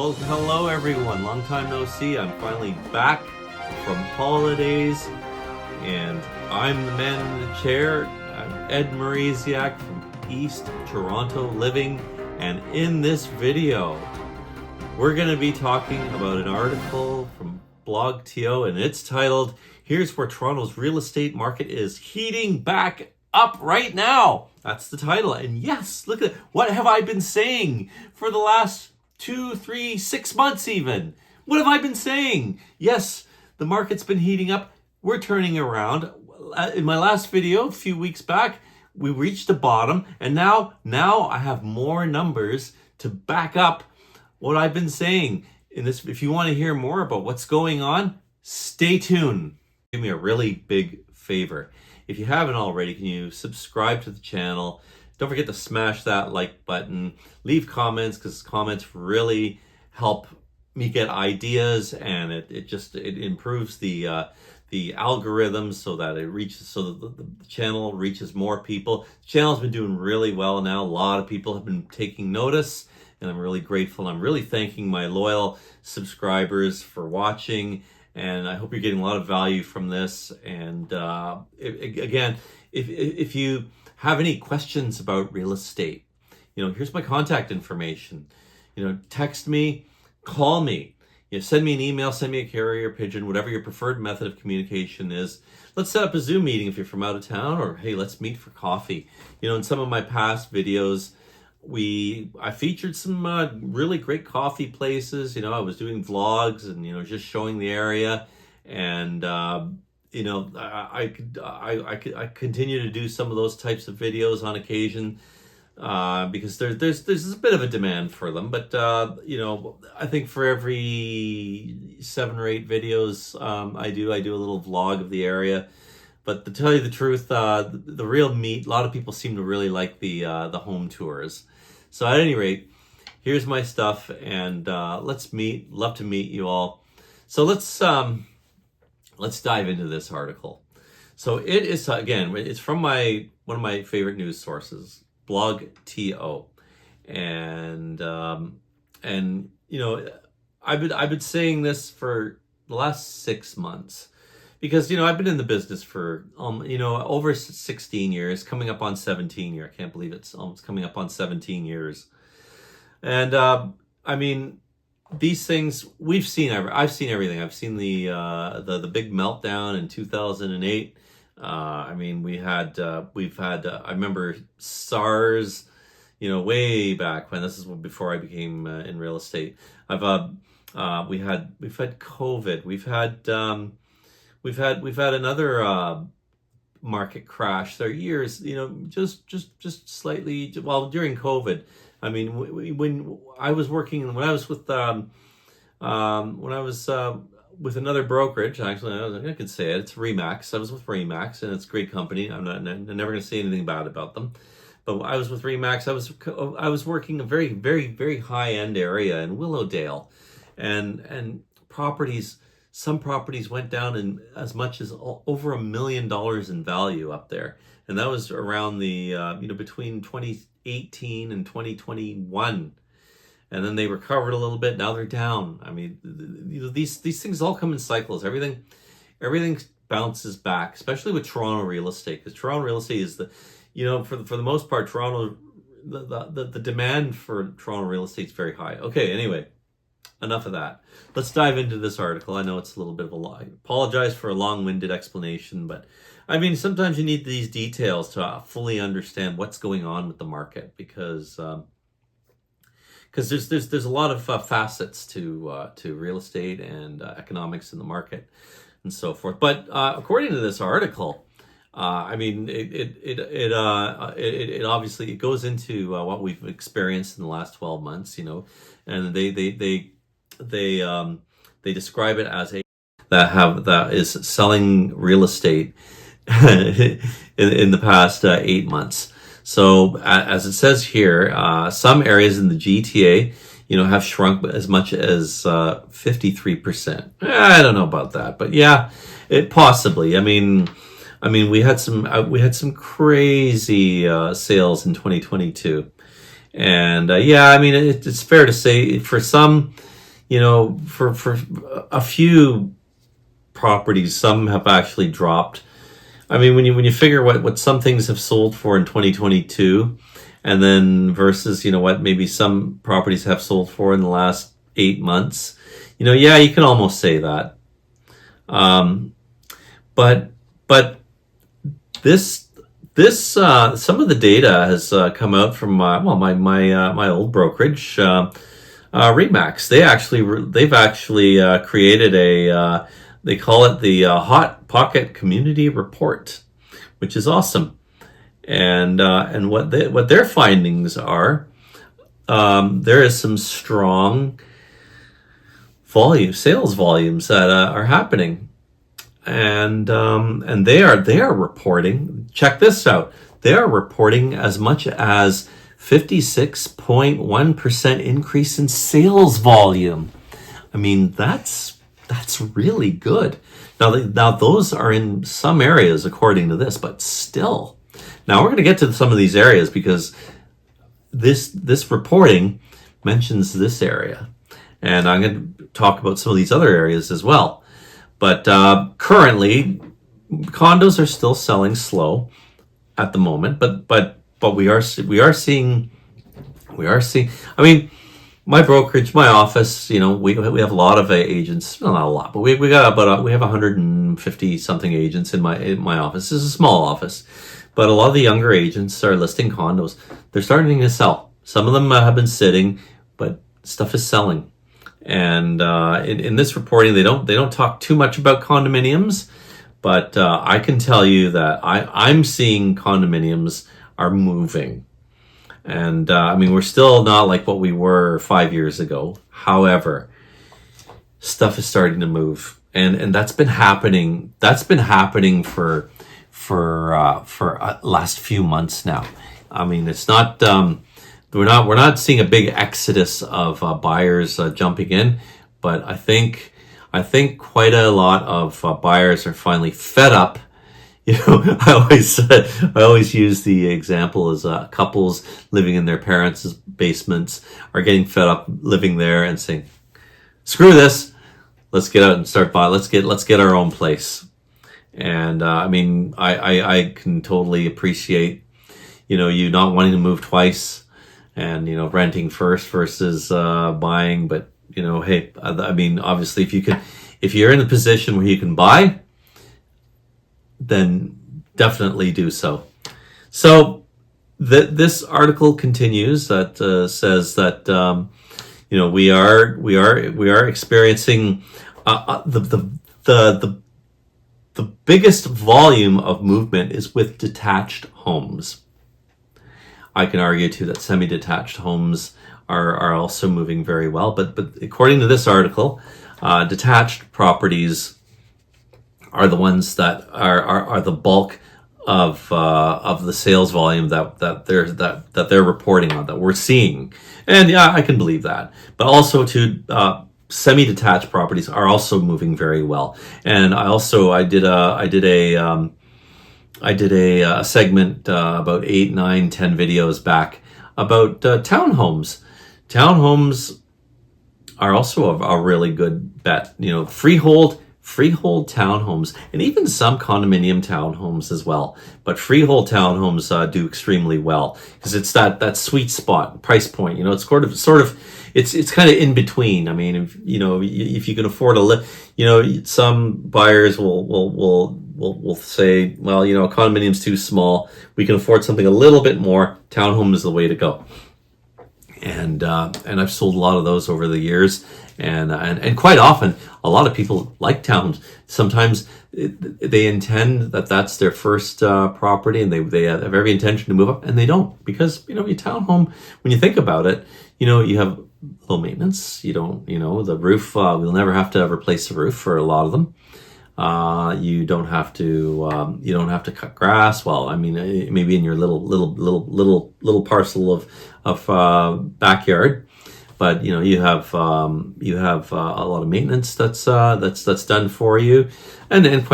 Well, hello everyone. Long time no see. I'm finally back from holidays, and I'm the man in the chair. I'm Ed Mariziak from East Toronto Living, and in this video, we're going to be talking about an article from Blog.to, and it's titled, "Here's where Toronto's real estate market is heating back up right now." That's the title. And yes, look at what have I been saying for the last 2, 3, 6 months even. What have I been saying? Yes, the market's been heating up. We're turning around. In my last video a few weeks back, we reached the bottom, and now I have more numbers to back up what I've been saying. In this, if you want to hear more about what's going on, stay tuned. Do me a really big favor. If you haven't already, can you subscribe to the channel? Don't forget to smash that like button. Leave comments, because comments really help me get ideas, and it improves the algorithm so that the channel reaches more people. The channel's been doing really well now. A lot of people have been taking notice, and I'm really grateful. I'm really thanking my loyal subscribers for watching, and I hope you're getting a lot of value from this. And again, if you have any questions about real estate, here's my contact information. Text me, call me, send me an email, send me a carrier pigeon, whatever your preferred method of communication is. Let's set up a Zoom meeting if you're from out of town, or hey, let's meet for coffee. In some of my past videos, I featured some really great coffee places. I was doing vlogs and just showing the area, and I continue to do some of those types of videos on occasion because there's a bit of a demand for them. But I think for every 7 or 8 videos I do a little vlog of the area. But to tell you the truth, the real meat, a lot of people seem to really like the home tours. So at any rate, here's my stuff, and let's meet. Love to meet you all. So let's dive into this article. So it is, again, it's from one of my favorite news sources, Blog.to, and I've been saying this for the last 6 months. Because, I've been in the business for, over 16 years, coming up on 17 years. I can't believe it's almost coming up on 17 years. And, these things, I've seen everything. I've seen the big meltdown in 2008. I remember SARS, way back when. This is before I became in real estate. We've had COVID. We've had another market crash. There are years, just slightly. Well, during COVID, when I was with another brokerage, actually, I could say it. It's Remax. I was with Remax, and it's a great company. I'm never going to say anything bad about them. But I was with Remax. I was working a very, very, very high end area in Willowdale, and properties. Some properties went down in as much as over $1 million in value up there. And that was around the, between 2018 and 2021. And then they recovered a little bit. Now they're down. These things all come in cycles. Everything bounces back, especially with Toronto real estate. Because Toronto real estate is for the most part, Toronto, the demand for Toronto real estate is very high. Okay, anyway. Enough of that. Let's dive into this article. I know it's a little bit of a lie. I apologize for a long-winded explanation, but sometimes you need these details to fully understand what's going on with the market, because there's a lot of facets to real estate and economics in the market and so forth. But according to this article, it obviously goes into what we've experienced in the last 12 months, and they describe it as that is selling real estate in the past 8 months. So as it says here, some areas in the GTA, have shrunk as much as 53%. I don't know about that, but yeah, it possibly. We had some crazy sales in 2022. And it's fair to say for some, for a few properties, some have actually dropped. I mean, when you figure what some things have sold for in 2022, and then versus what maybe some properties have sold for in the last 8 months, yeah, you can almost say that. Um, but but this some of the data has come out from my old brokerage, Remax. They've actually created they call it the Hot Pocket Community Report, which is awesome. And what their findings are, there is some strong sales volumes that are happening, and they are reporting. Check this out. They are reporting as much as 56.1% increase in sales volume. I mean, that's really good. Now those are in some areas according to this, but still. Now we're going to get to some of these areas because this reporting mentions this area, and I'm going to talk about some of these other areas as well. But currently, condos are still selling slow at the moment, but we are seeing. I mean, my brokerage, my office, we have a lot of agents. Well, not a lot, but we have 150 something agents in my office. This is a small office, but a lot of the younger agents are listing condos. They're starting to sell. Some of them have been sitting, but stuff is selling. And in this reporting, they don't talk too much about condominiums, but I can tell you that I'm seeing condominiums are moving. And I mean, we're still not like what we were 5 years ago. However, stuff is starting to move, and that's been happening. That's been happening for last few months now. I mean, it's not. We're not seeing a big exodus of buyers jumping in, but I think quite a lot of buyers are finally fed up. I always use the example as couples living in their parents' basements are getting fed up living there and saying, "Screw this, let's get out and start buying. Let's get our own place." And I mean, I can totally appreciate, you not wanting to move twice, and renting first versus buying. But hey, I mean, obviously, if you're in a position where you can buy, then definitely do so. So this article continues that says that we are experiencing the biggest volume of movement is with detached homes. I can argue too that semi-detached homes are also moving very well, but according to this article, detached properties are the ones that are the bulk of the sales volume that they're reporting on, that we're seeing. And yeah, I can believe that. But also too, semi-detached properties are also moving very well. And I did a segment about 8, 9, 10 videos back about townhomes. Townhomes are also a really good bet. Freehold townhomes, and even some condominium townhomes as well. But freehold townhomes do extremely well because it's that sweet spot price point. It's sort of it's kind of in between. I mean, if you can afford to live, some buyers will say, well, a condominium's too small. We can afford something a little bit more. Townhome is the way to go. And I've sold a lot of those over the years, and quite often a lot of people like towns. Sometimes they intend that that's their first property, and they have every intention to move up, and they don't, because your townhome, when you think about it, you have low maintenance. You don't, the roof. We'll never have to replace the roof for a lot of them. You don't have to cut grass. Well, I mean, maybe in your little parcel of backyard, but you have a lot of maintenance that's done for you, and in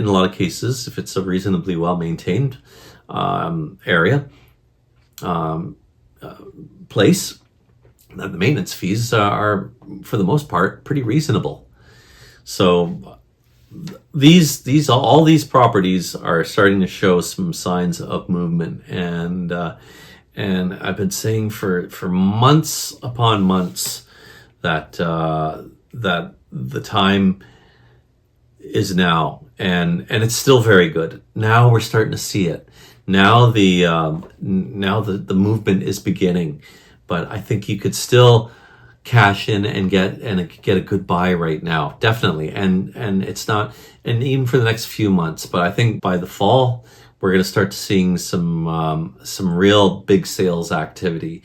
a lot of cases, if it's a reasonably well maintained area, place, the maintenance fees are, for the most part, pretty reasonable. So all these properties are starting to show some signs of movement, and I've been saying for months upon months that that the time is now, and it's still very good. Now we're starting to see it. Now the movement is beginning, but I think you could still cash in and get a good buy right now, definitely. And it's not, and even for the next few months, but I think by the fall we're going to start seeing some real big sales activity.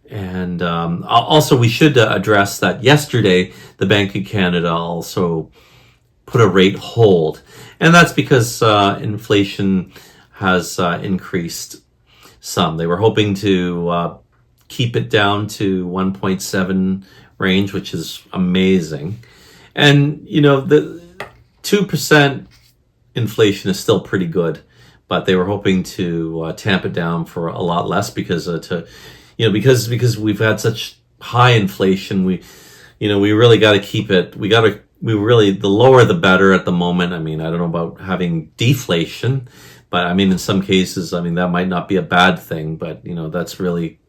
And also we should address that yesterday the Bank of Canada also put a rate hold, and that's because inflation has increased some. They were hoping to keep it down to 1.7 range, which is amazing. And, the 2% inflation is still pretty good, but they were hoping to tamp it down for a lot less because because we've had such high inflation. We really got to keep it. The lower the better at the moment. I mean, I don't know about having deflation, but I mean, in some cases, that might not be a bad thing, but that's really,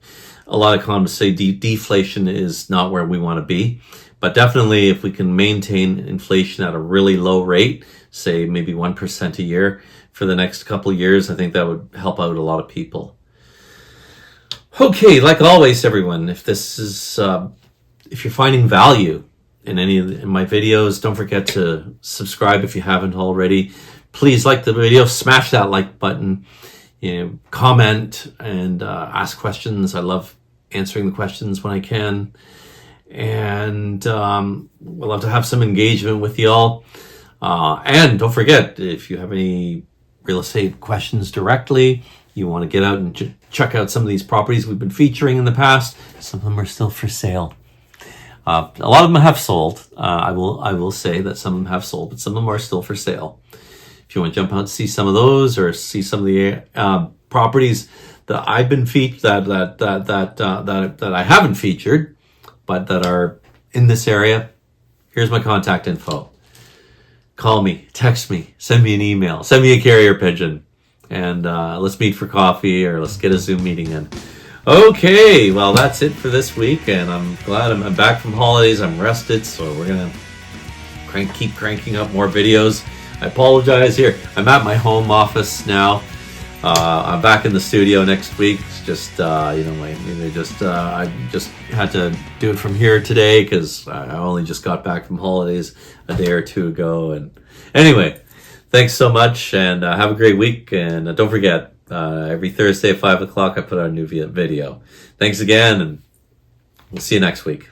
a lot of economists say deflation is not where we want to be. But definitely if we can maintain inflation at a really low rate, say maybe 1% a year for the next couple of years, I think that would help out a lot of people. Okay, like always, everyone, if you're finding value in any of my videos, don't forget to subscribe if you haven't already. Please like the video, smash that like button, comment and ask questions. I love answering the questions when I can. And we'll love to have some engagement with y'all. And don't forget, if you have any real estate questions directly, you want to get out and check out some of these properties we've been featuring in the past. Some of them are still for sale. A lot of them have sold. I will say that some of them have sold, but some of them are still for sale. If you want to jump out and see some of those, or see some of the properties that I've been that I haven't featured, but that are in this area, here's my contact info. Call me, text me, send me an email, send me a carrier pigeon, and let's meet for coffee, or let's get a Zoom meeting in. Okay, well, that's it for this week, and I'm glad I'm back from holidays. I'm rested, so we're gonna keep cranking up more videos. I apologize here. I'm at my home office now. I'm back in the studio next week. It's just I just had to do it from here today because I only just got back from holidays a day or two ago. And anyway, thanks so much, and have a great week. And don't forget, every Thursday at 5 o'clock, I put out a new video. Thanks again, and we'll see you next week.